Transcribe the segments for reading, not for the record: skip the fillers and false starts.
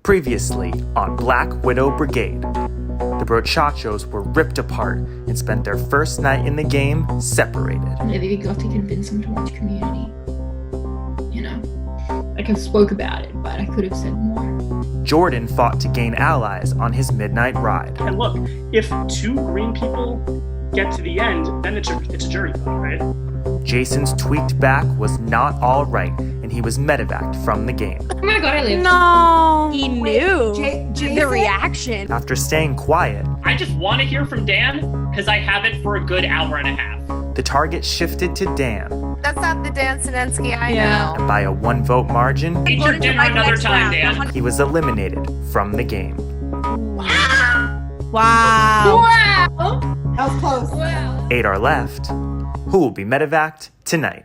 Previously on Black Widow Brigade, the Brochachos were ripped apart and spent their first night in the game separated. Maybe we got to convince them to watch Community. You know, like I spoke about it, but I could have said more. Jordan fought to gain allies on his midnight ride. And look, if two green people get to the end, then it's a jury vote, right? Jason's tweaked back was not all right, and he was medevaced from the game. Oh my god, I lived. No, he knew the reaction. After staying quiet, I just want to hear from Dan, because I have it for a good hour and a half. the target shifted to Dan, That's not the Dan Sinensky I Yeah. know. and by a 1-vote margin, Eat your dinner another time, Dan. he was eliminated from the game. Wow. Wow! That was close. Wow. 8 are left. Who will be medevaced tonight?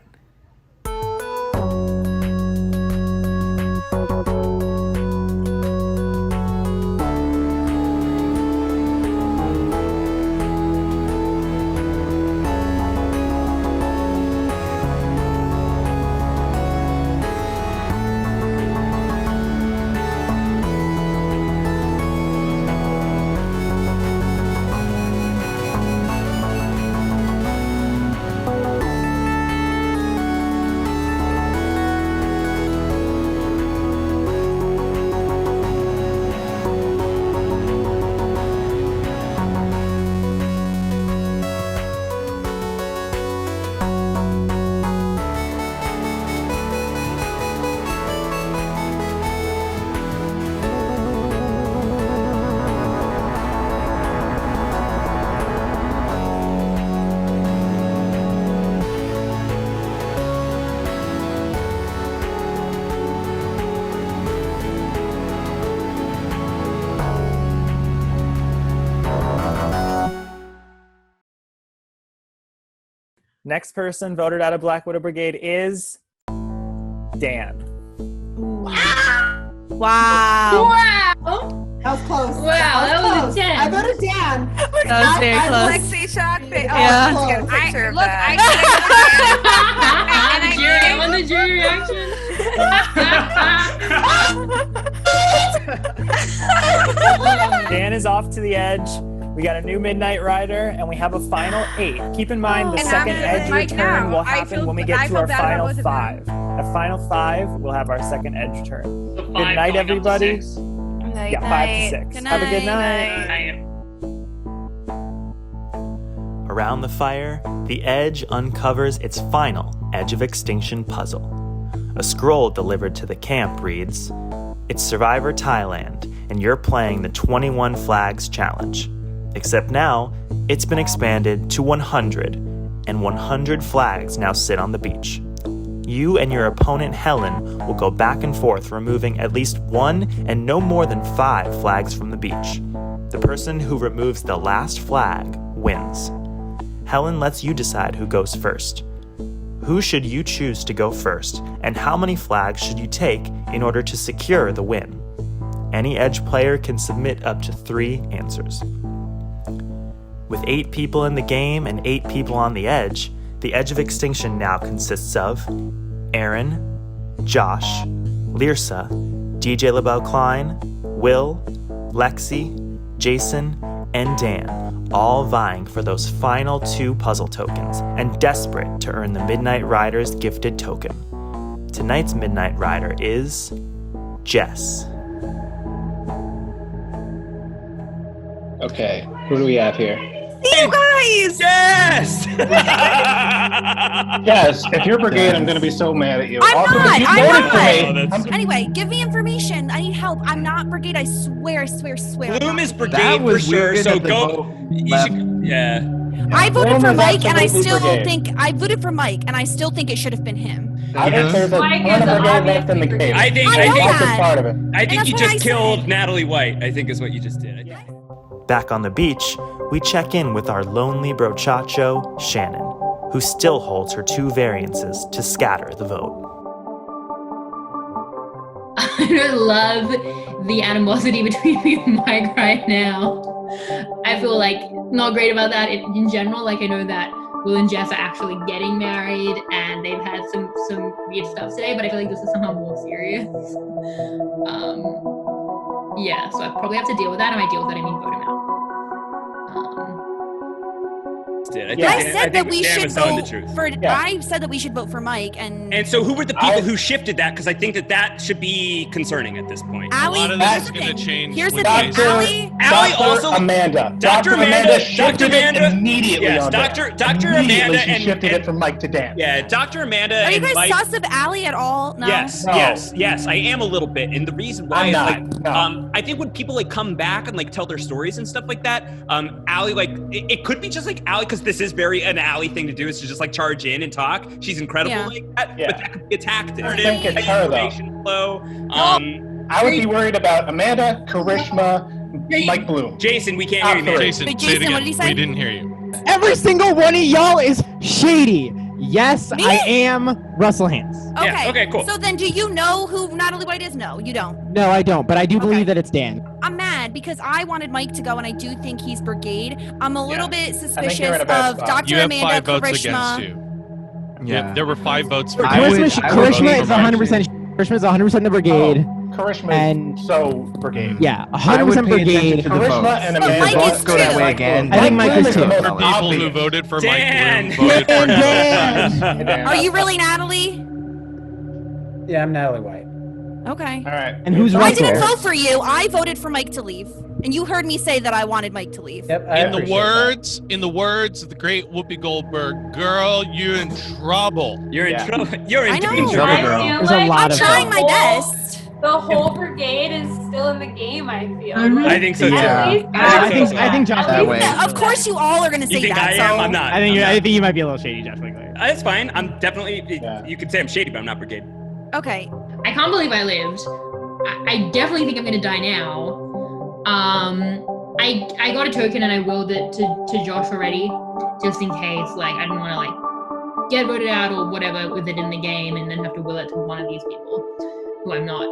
Next person voted out of Black Widow Brigade is Dan. Wow. Wow! That was close. Wow, that was close. a 10. I voted Dan. That was very close. Lexi shocked me. Yeah. Let's get a picture of Look, that. I want the jury reaction. Dan is off to the edge. We got a new Midnight Rider, and we have a final 8. Keep in mind, the And second I'm edge right return now. will I happen feel- when we I get to feel our bad about final both of 5. At final 5, we'll have our second edge turn. So Good five night, going up to everybody. 6. Yeah, 5 to 6. Good Have a good night. night. Around the fire, the Edge uncovers its final Edge of Extinction puzzle. A scroll delivered to the camp reads, "It's Survivor Thailand, and you're playing the 21 Flags Challenge. Except now, it's been expanded to 100, and 100 flags now sit on the beach. You and your opponent Helen will go back and forth removing at least 1 and no more than 5 flags from the beach. The person who removes the last flag wins. Helen lets you decide who goes first. Who should you choose to go first, and how many flags should you take in order to secure the win? Any Edge player can submit up to 3 answers. With 8 people in the game and 8 people on the Edge of Extinction now consists of Aaron, Josh, Lyrsa, DJ LaBelle Klein, Will, Lexi, Jason, and Dan, all vying for those final 2 puzzle tokens and desperate to earn the Midnight Rider's gifted token. Tonight's Midnight Rider is Jess. Okay, who do we have here? You guys! Yes! Yes, if you're Brigade, I'm gonna be so mad at you. I'm Also, not, you I'm voted not. for me. Oh, that's- Anyway, give me information. I need help. I'm not Brigade. I swear. Bloom is That Brigade for was sure, weird so that the go. vote You left. should, yeah. I voted Bloom for is Mike, and I absolutely still Brigade. think I voted for Mike, and I still think it should have been him. I think there's a Mike ton is of Brigade obviously left in the Brigade. game. I think I know That's that. a part of it. I think that's you what just I killed said. Natalie White. I think is what you just did. Back on the beach, we check in with our lonely brochacho, Shannon, who still holds her 2 variances to scatter the vote. I don't love the animosity between me and Mike right now. I feel like not great about that in general. Like I know that Will and Jess are actually getting married and they've had some weird stuff today, but I feel like this is somehow more serious. Yeah, so I probably have to deal with that, and I deal with that, I mean vote him out. I said that we should vote for. Yeah. I said that we should vote for Mike, and so who were the people who shifted that? Because I think that should be concerning at this point. Allie. A lot of Here's this is the going to thing. change. Here's the with thing. Jason. Allie. Allie Dr. also. Amanda. Dr. Amanda shifted it immediately. Yes, on Dr. Dan. Amanda Immediately she and shifted it from Mike to Dan. Yeah, Dr. Amanda Are you and guys Mike. sus of Allie at all? No. Yes, No. yes, I am a little bit, and the reason why I'm is not, no. I think when people like come back and like tell their stories and stuff like that, Allie it could be just like Allie, because this is very an Allie thing to do, is to just like charge in and talk. She's incredible like that, Yeah. but that could be a tactic. I think it's her, though. Information flow. I would be worried about Amanda, Karishma, Mike Bloom. Jason, we can't hear you, man. Jason, Wait, say it Jason, what again. did he say? We didn't hear you. Every single one of y'all is shady. Yes, Me? I am Russell Hance. Okay. Yeah, okay, cool. So then, do you know who Natalie White is? No, you don't. No, I don't, but I do Okay. believe that it's Dan. I'm mad because I wanted Mike to go, and I do think he's Brigade. I'm a little bit you're suspicious in a bad of spot. Dr. You have Amanda, 5 votes Karishma. against you. Yeah, there were 5 votes for Karishma is 100%. Karishma is 100% the Brigade. Karishma And- is so Brigade. Yeah, I would 100% pay attention Brigade. to the Karishma votes. and But Amanda. Mike Votes is go that too. way again. I think Mike Bloom is the too. most People who obvious. voted for Dan. Mike Bloom voted for Dan. Dan. Are you really Natalie? Yeah, I'm Natalie White. Okay. All right. And who's I didn't Russell? vote for you. I voted for Mike to leave. And you heard me say that I wanted Mike to leave. Yep. I In the appreciate words of the great Whoopi Goldberg, girl, you in trouble. You're in Yeah. trouble. You're in I know. danger. Trouble I girl. feel There's a like lot I'm of trying my whole- best. The whole brigade is still in the game, I feel. I think so too. Yeah. At least I think Josh. That way. Yeah, of course you all are going to You say think that. I am? So. I'm not. I think I'm I not. think you might be a little shady, Josh. That's fine. I'm definitely. Yeah. You could say I'm shady, but I'm not Brigade. Okay. I can't believe I lived. I definitely think I'm gonna die now. I got a token and I willed it to Josh already, just in case. Like I didn't want to like get voted out or whatever with it in the game, and then have to will it to one of these people who I'm not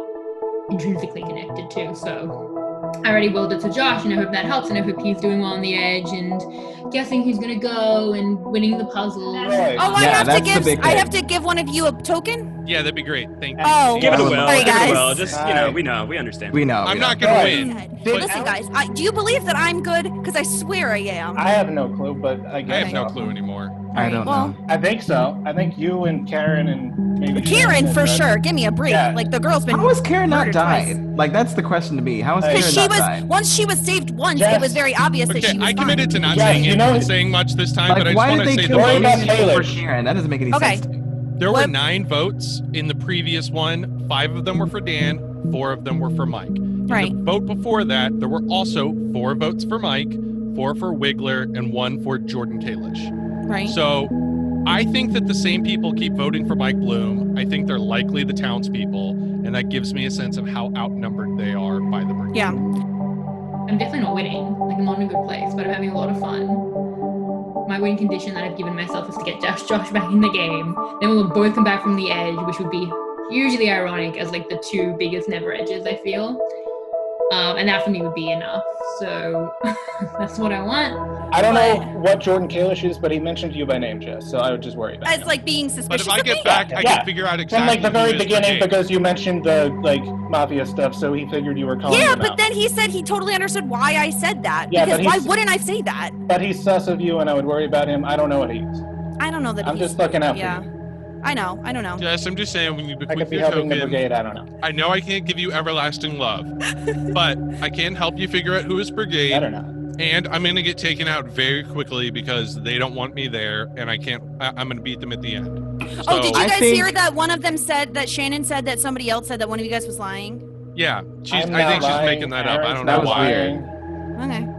intrinsically connected to. So I already willed it to Josh, and I hope that helps, and I hope he's doing well on the edge and guessing who's gonna go and winning the puzzle. Right. Oh, Yeah, that's the big I thing. have to give one of you a token? Yeah, that'd be great. Thank you. Oh. Give it a Well, will. sorry, Give it a guys. will. Just we know, we understand. We know. I'm we not know. gonna Right. win. Listen, guys, do you believe that I'm good? Because I swear I am. I have no clue, but I I guess have no so. clue anymore. I don't Well, know. I think so. I think you and Karen and maybe Karen, Shannon for and- sure. Give me a break. Yeah. Like, the girl's been How has Karen not murdered died? twice. Like, that's the question to me. How has Karen Because she not was, died? once she was saved once, Yes. it was very obvious that Okay, she was I committed to fine. not Yes, saying you it, know- saying much this time, but I Like, just why want did to they say kill the Worry about those votes. people for Taylor. Karen? That doesn't make any Okay. sense to me. There were What? 9 votes in the previous one. 5 of them were for Dan. 4 of them were for Mike. In Right. the vote before that, there were also 4 votes for Mike, 4 for Wiggler, and 1 for Jordan Kalish. Right. So I think that the same people keep voting for Mike Bloom. I think they're likely the townspeople, and that gives me a sense of how outnumbered they are by the Brigade. Yeah. I'm definitely not winning. Like I'm not in a good place, but I'm having a lot of fun. My winning condition that I've given myself is to get Josh back in the game. Then we'll both come back from the edge, which would be hugely ironic as like the 2 biggest never edges, I feel. And that for me would be enough. So that's what I want. I don't know what Jordan Kalish is, but he mentioned you by name, Jess, so I would just worry about It's him. like being But suspicious if I of me. get back, I Yeah. can figure out From exactly like the very who is beginning, Brigade. because you mentioned the like mafia stuff, so he figured you were calling Yeah, him but out. then he said he totally understood why I said that. Yeah, because but why he's- wouldn't I say that? But he's sus of you, and I would worry about him. I don't know what he is. I don't know that I'm he's... just looking out for Yeah. you. I know. I don't know. Jess, I'm just saying when you I bequeath could be your helping the token, brigade. I don't know. I know I can't give you everlasting love, but I can help you figure out who is Brigade. I don't know. And I'm gonna get taken out very quickly because they don't want me there, and I can't. I'm gonna beat them at the end. Oh, did you I guys think- hear that one of them said that Shannon said that somebody else said that one of you guys was lying? Yeah, I'm I think not she's lying. making that up. I don't Aaron's know That was not why. weird. lying. Okay.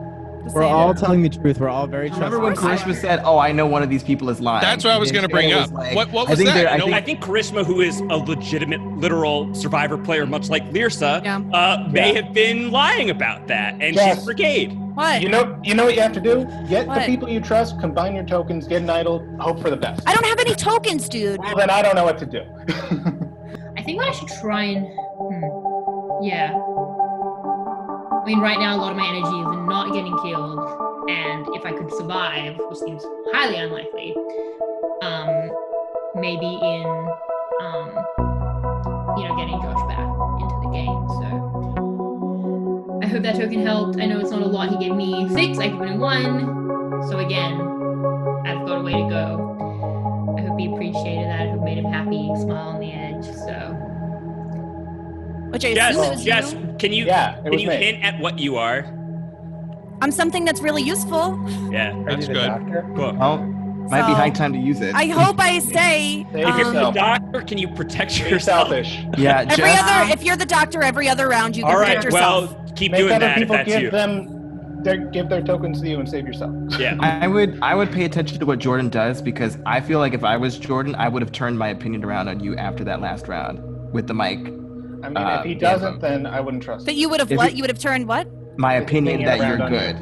Just We're saying. all telling the truth. We're all very Remember when trustworthy. Karishma said, "Oh, I know one of these people is lying"? That's what I was And gonna then bring Shannon up. was like- What I was think that? they're- You know, I think Karishma, who is a legitimate, literal survivor player, much like Lyrsa, Yeah. may have been lying about that, and Yes. she's Brigade. What? You know what you have to do? Get What? the people you trust, combine your tokens, get an idol, hope for the best. I don't have any tokens, dude. Well, then I don't know what to do. I think I should try and yeah. I mean, right now a lot of my energy is in not getting killed, and if I could survive, which seems highly unlikely, maybe in getting Josh back into the game. So I hope that token helped. I know it's not a lot. He gave me 6. I've given him 1. So again, I've got a way to go. I hope he appreciated that. I hope it made him happy, smile on the edge. So. Which I assume it was Jess, you? can you hint at what you are? I'm something that's really useful. Yeah, that's good. Cool. Well, might be high time to use it. I hope I say. If you're the doctor, can you protect yourself? Yeah, if you're the doctor, every other round you can protect yourself. Well, keep Make doing other that if people that's give you. give their tokens to you and save yourself. Yeah. I would pay attention to what Jordan does because I feel like if I was Jordan, I would have turned my opinion around on you after that last round with the mic. I mean, if he doesn't, then I wouldn't trust him. But you would have what? You would have turned what? My opinion that around you're on good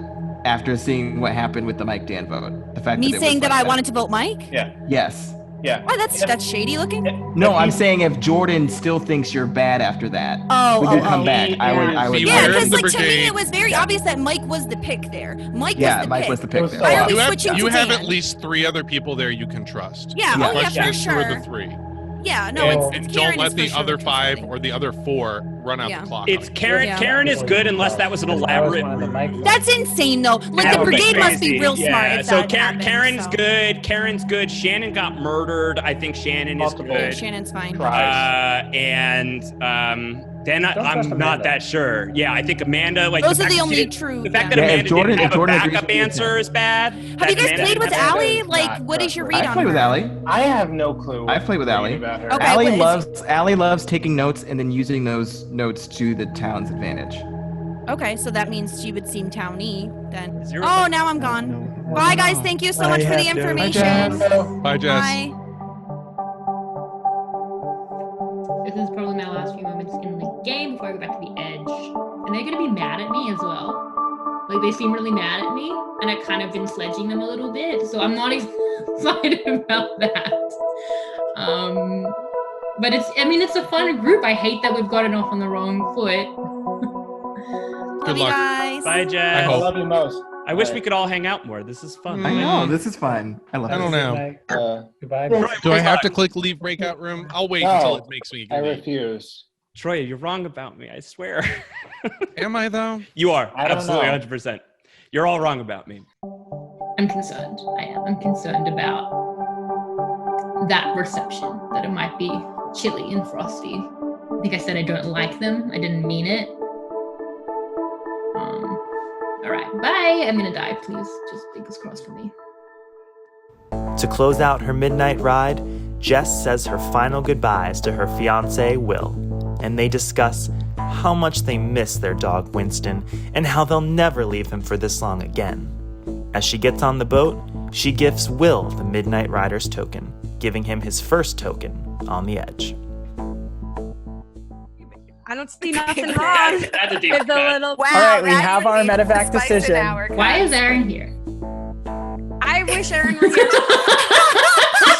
after seeing what happened with the Mike Dan vote. The fact Me that it saying was that like I wanted to vote Mike? Yeah. Yes. Yeah. Why, that's shady looking. No, I'm saying if Jordan still thinks you're bad after that, when you come back, I would. Yeah, because like to me, it was very obvious that Mike was the pick there. Mike was the pick. Why are we switching to You have Dan? at least 3 other people there you can trust. Yeah, The oh yeah, question for is, who sure. are the 3? Yeah, no, it's And Karen don't let is the for other sure 5 or the other 4 run out the clock. It's Karen. Yeah. Karen is good unless that was an elaborate. That's insane though. Like the brigade must be real smart. If So that happens, Karen's good. Karen's good. Shannon got murdered. I think Shannon is good. Yeah, Shannon's fine. Then I'm not that sure. Yeah, I think Amanda. Like those the are the fact only that true. The fact that Amanda didn't have a backup agrees- answer is bad. Have you guys played with Allie? Like, what is your read I on play her? with Allie. I have no clue. I've played with Allie. about her. Okay, Allie loves taking notes and then using those notes to the town's advantage. Okay, so that means she would seem towny then. Zero. Oh, now I'm gone. Bye, guys. Thank you so much for the information. Bye, Jess. Bye. This is probably my last few moments in the game before I go back to the edge. And they're gonna be mad at me as well. Like they seem really mad at me, and I've kind of been sledging them a little bit. So I'm not excited about that. But it's a fun group. I hate that we've gotten off on the wrong foot. Love you guys. Bye, Jess. I love you most. I wish we could all hang out more. This is fun. I know, this is fun. I love it. I don't know. Goodbye. Do I have to click leave breakout room? I'll wait until it makes me. I refuse. Troy, you're wrong about me. I swear. Am I though? You are. I don't Absolutely, know. 100%. You're all wrong about me. I'm concerned. I am. I'm concerned about that reception, that it might be chilly and frosty. I think I said I don't like them. I didn't mean it. All right, bye. I'm gonna die, please. Just fingers crossed for me. To close out her midnight ride, Jess says her final goodbyes to her fiancé, Will, and they discuss how much they miss their dog, Winston, and how they'll never leave him for this long again. As she gets on the boat, she gifts Will the Midnight Rider's token, giving him his first token on the edge. I don't see nothing wrong. That's a deep with the cut. little. All right, we have our medevac decision. Why is Aaron here? I wish Aaron were here.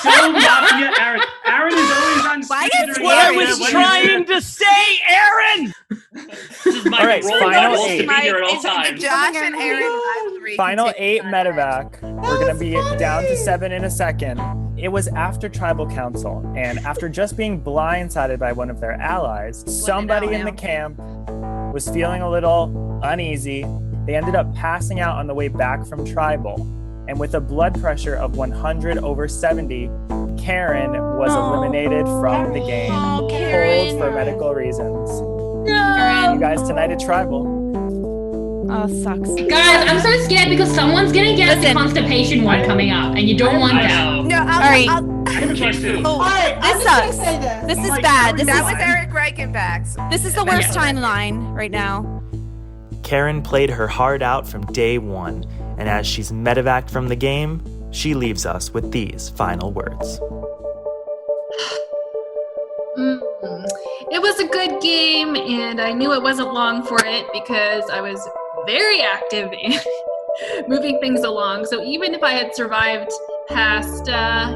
So mafia, Aaron. Aaron is always on. Why is I was trying to say, Aaron. This is my All right, role final model to 8. be here at all times. Josh and Aaron rivalry. Final 8 medevac. We're gonna be down to 7 in a second. It was after Tribal Council, and after just being blindsided by one of their allies, somebody in the camp was feeling a little uneasy. They ended up passing out on the way back from Tribal, and with a blood pressure of 100/70, Karen was eliminated from the game, pulled for medical reasons. You guys tonight at Tribal. Oh, sucks. Guys, I'm so scared because someone's gonna get the constipation one coming up, and you don't want that. No, All right. This sucks. This is bad. This that is was Eric Reichenbach's. This is the worst timeline right now. Karen played her heart out from day one, and as she's medevaced from the game, she leaves us with these final words. It was a good game, and I knew it wasn't long for it because I was very active in moving things along. So even if I had survived past, the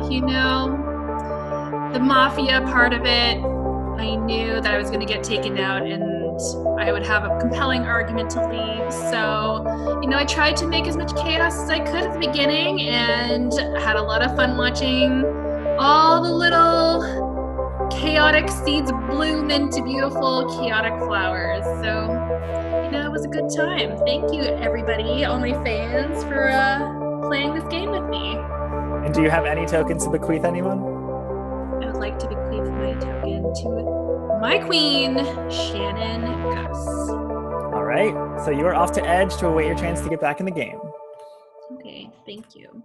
mafia part of it, I knew that I was going to get taken out and I would have a compelling argument to leave. So, I tried to make as much chaos as I could at the beginning and had a lot of fun watching all the little chaotic seeds bloom into beautiful chaotic flowers. So, it was a good time. Thank you, everybody, all my fans, for playing this game with me. And do you have any tokens to bequeath anyone? I would like to bequeath my token to my queen, Shannon Gus. All right, so you are off to Edge to await your chance to get back in the game. Okay, thank you.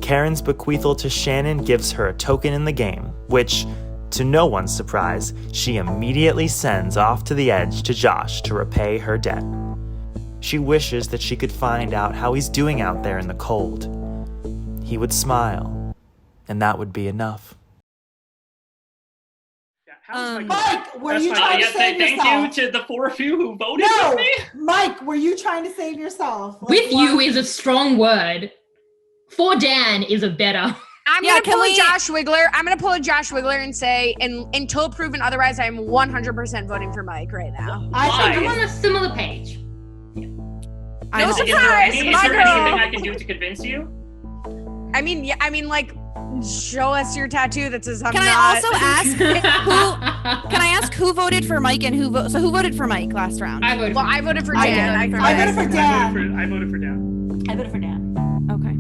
Karen's bequeathal to Shannon gives her a token in the game, which, to no one's surprise, she immediately sends off to the Edge to Josh to repay her debt. She wishes that she could find out how he's doing out there in the cold. He would smile, and that would be enough. Mike, were you trying to save yourself? Thank you to the 4 of you who voted with me. Mike, were you trying to save yourself? With you is a strong word. For Dan is a better. I'm gonna pull a Josh Wiggler. I'm gonna pull a Josh Wiggler and say, until proven otherwise, I'm 100% voting for Mike right now. I think I'm on a similar page. No surprise, Is my there girl. anything I can do to convince you? I mean, like, show us your tattoo that says I'm Can not. I also ask Can I ask who voted for Mike and who voted for Mike last round? I voted. I voted for Dan. I voted for Dan. I voted for Dan. I voted for Dan. Okay.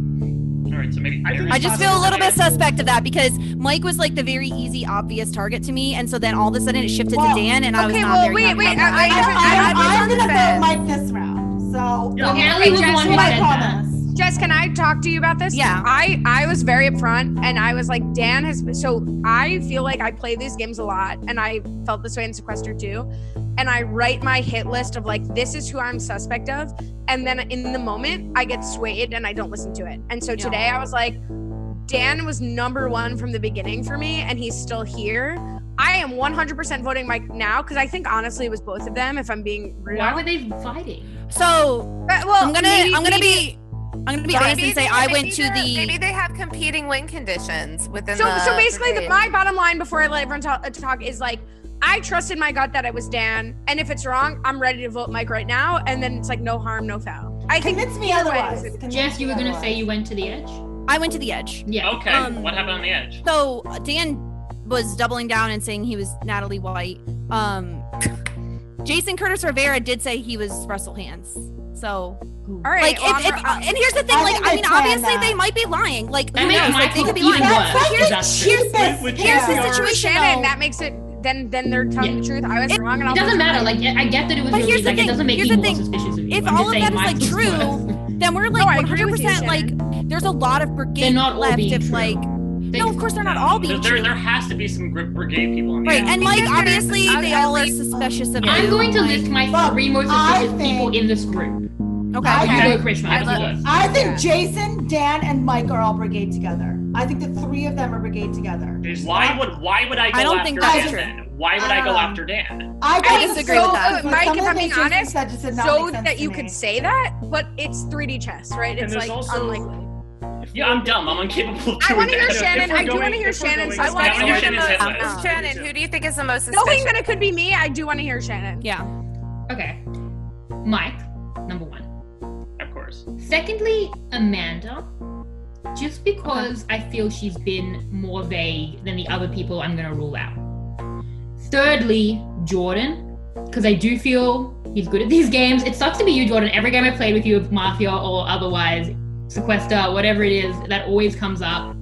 All right, so maybe I just feel a little bit suspect of that because Mike was like the very easy, obvious target to me, and so then all of a sudden it shifted to Dan, and I was not very happy about that. I'm gonna vote Mike this round. So Allie was the one who said that. Jess, can I talk to you about this? Yeah. I was very upfront, and I was like, Dan has. So I feel like I play these games a lot, and I felt this way in Sequester too. And I write my hit list of like, this is who I'm suspect of, and then in the moment I get swayed and I don't listen to it. And so today I was like, Dan was number 1 from the beginning for me, and he's still here. I am 100% voting Mike now because I think honestly it was both of them. If I'm being real. Why were they fighting? So I'm gonna be honest and say I went to the. Maybe they have competing win conditions within. So basically, Brigade. my bottom line before I let everyone talk is like, I trusted my gut that it was Dan, and if it's wrong, I'm ready to vote Mike right now. And then it's like no harm, no foul. I think Convince me otherwise. Jess, you were gonna say you went to the Edge? I went to the Edge. Yeah. Okay. What happened on the Edge? So Dan was doubling down and saying he was Natalie White. Jason Curtis Rivera did say he was Russell Hands. So, all right. Like, and here's the thing. Like, I mean, obviously they might be lying. Like, who knows? Like, they could be lying. Here's the situation. Shannon, that makes it. Then they're telling the truth. I was wrong. And it doesn't matter. Like, I get that it was but your here's the like, thing. it doesn't make Here's me the more thing. suspicious of you. If I'm all just of saying that is Mike like was true, then we're like 100% like. There's a lot of Brigade left. If like. No, of course they're not all being true. There has to be some Brigade people on the Right, Edge. and Mike, obviously, they all are suspicious of you. I'm going to list my 3 most suspicious people in this group. Okay. I think Jason, Dan, and Mike are all Brigade together. I think the 3 of them are Brigade together. Why would I go after Dan then? Why would I go after Dan? I disagree with that. Mike, if I'm being honest, so that you me. could say that, but it's 3D chess, right? It's like unlikely. Yeah, I'm dumb. I'm incapable of doing I want to hear that. Shannon. I do want to hear Shannon's. I want to hear Shannon's hit list. Shannon, who do you think is the most suspicious? Knowing that it could be me, I do want to hear Shannon. Yeah. Okay. Mike, number 1. Of course. Secondly, Amanda. Just because I feel she's been more vague than the other people I'm going to rule out. Thirdly, Jordan. Because I do feel he's good at these games. It sucks to be you, Jordan. Every game I played with you, Mafia or otherwise, Sequester, whatever it is, that always comes up,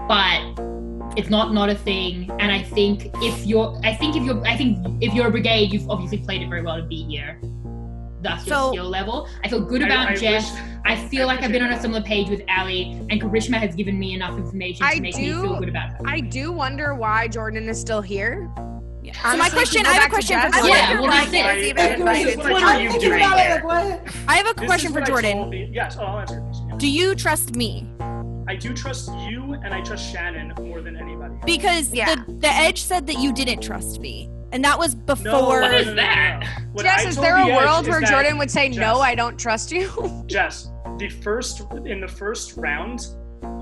but it's not a thing. And I think if you're a Brigade, you've obviously played it very well to be here. That's your skill level. I feel good about Jess. I feel like I've been on a similar page with Allie, and Karishma has given me enough information to make me feel good about her. I do wonder why Jordan is still here. Yeah. So my question, I have a question for Jordan. Yeah, well, that's it. What are you doing here? I have a question for Jordan. Yes, I'll answer your question. Do you trust me? I do trust you, and I trust Shannon more than anybody. Because the Edge said that you didn't trust me, and that was before. No, what is that? Jess, is there a world where Jordan would say, "No, I don't trust you"? Jess, in the first round,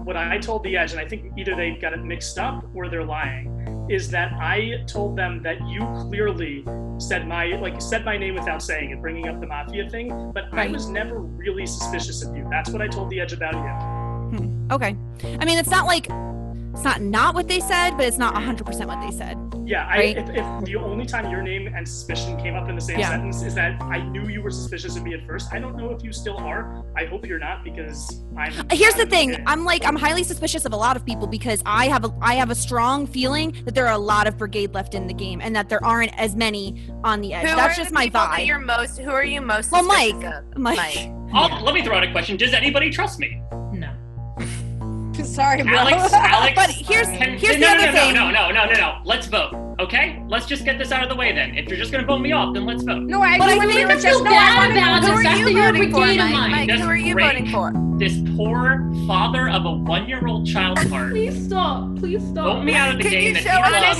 what I told the Edge, and I think either they got it mixed up or they're lying, is that I told them that you clearly said my name without saying it, bringing up the Mafia thing, but I was never really suspicious of you. That's what I told the Edge about you. Okay. I mean, it's not like It's not what they said, but it's not 100% what they said. Yeah, right? If the only time your name and suspicion came up in the same sentence is that I knew you were suspicious of me at first. I don't know if you still are. I hope you're not, because Here's the thing. I'm highly suspicious of a lot of people because I have a strong feeling that there are a lot of Brigade left in the game and that there aren't as many on the edge. That's just my vibe. Who are you most Well, suspicious of? Mike. Let me throw out a question. Does anybody trust me? No. Sorry, bro. Alex. But here's the other thing. No. Let's vote. Okay? Let's just get this out of the way then. If you're just gonna vote me off, then let's vote. No, I think I feel bad about the fact that you're a Brigade of mine. Mike, who are you voting for? This poor father of a 1-year-old child's heart. Please stop. Please stop. Vote me out of the game. Can I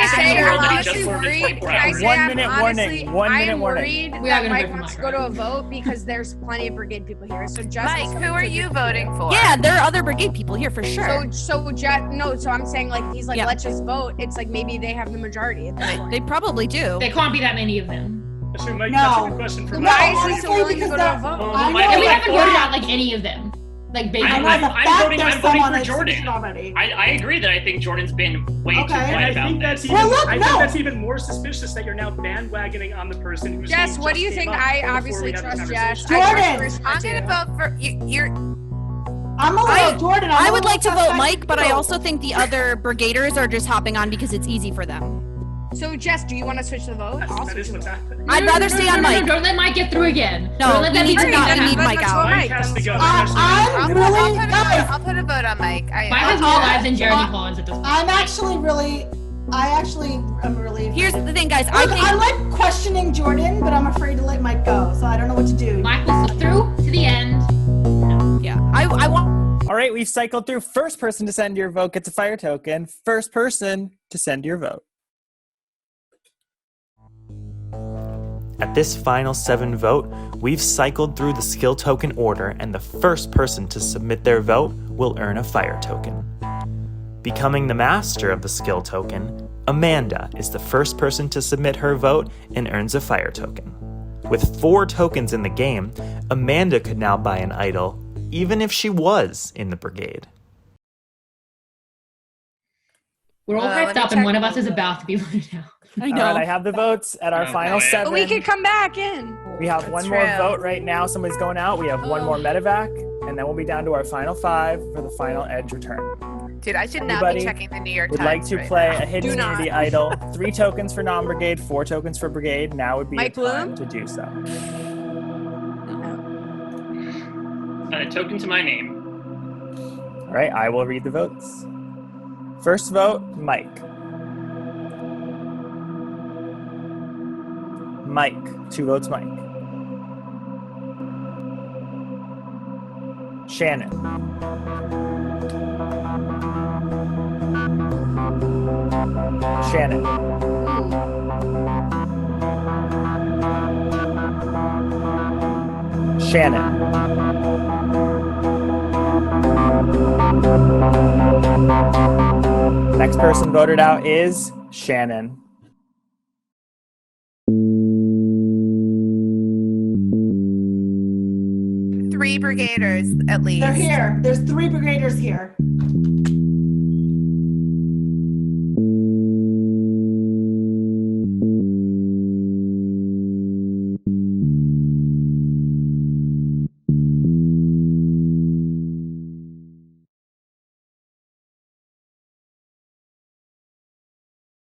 say I'm honestly worried? Can I say 1 I'm minute honestly, warning. 1 minute I'm warning. worried We are that gonna Mike vote for wants to Mike, go to a vote because there's plenty of Brigade people here. So just Mike, who are you voting for? Yeah, there are other Brigade people here for sure. So I'm saying like he's like let's just vote. It's like maybe they have the majority at this point. They probably do. There can't be that many of them. Actually, Mike, that's a good question for Mike. Why is he so willing to go to a vote? And we haven't voted out like any of them. Like basically. I'm voting for Jordan. I agree that I think Jordan's been way too quiet about this. I think that's even more suspicious that you're now bandwagoning on the person who's. Jess, what do you think? I obviously trust Jess. Jordan! I'm gonna vote for you're. I'm a little Jordan. I would like to vote Mike, but I also think the other Brigaders are just hopping on because it's easy for them. So Jess, do you want to switch the vote? That is what's happening. I'd rather stay on Mike. Don't let Mike get through again. No, we need Mike out. Mike has to go. I'll put a vote on Mike. Mike has more lives than Jeremy Collins at this point. I actually am really. Here's the thing, guys. I like questioning Jordan, but I'm afraid to let Mike go, so I don't know what to do. Mike will slip through to the end. Yeah, I want. All right, we've cycled through. First person to send your vote gets a fire token. First person to send your vote. At this final 7 vote, we've cycled through the skill token order, and the first person to submit their vote will earn a fire token. Becoming the master of the skill token, Amanda is the first person to submit her vote and earns a fire token. With 4 tokens in the game, Amanda could now buy an idol, even if she was in the Brigade. We're all hyped up, and one of us is about to be voted out. I know. All right, I have the votes at our final 7. But we could come back in. We have one more vote right now. Somebody's going out. We have one more medevac, and then we'll be down to our final 5 for the final edge return. Dude, I should not be checking the New York Times. Would like to play right a hidden immunity idol. 3 tokens for non-brigade, 4 tokens for brigade. Now would be the time to do so. A token to my name. All right, I will read the votes. First vote, Mike. Mike. 2 votes, Mike. Shannon. Shannon. Shannon. Next person voted out is Shannon. Three brigaders, at least. They're here. There's 3 brigaders here.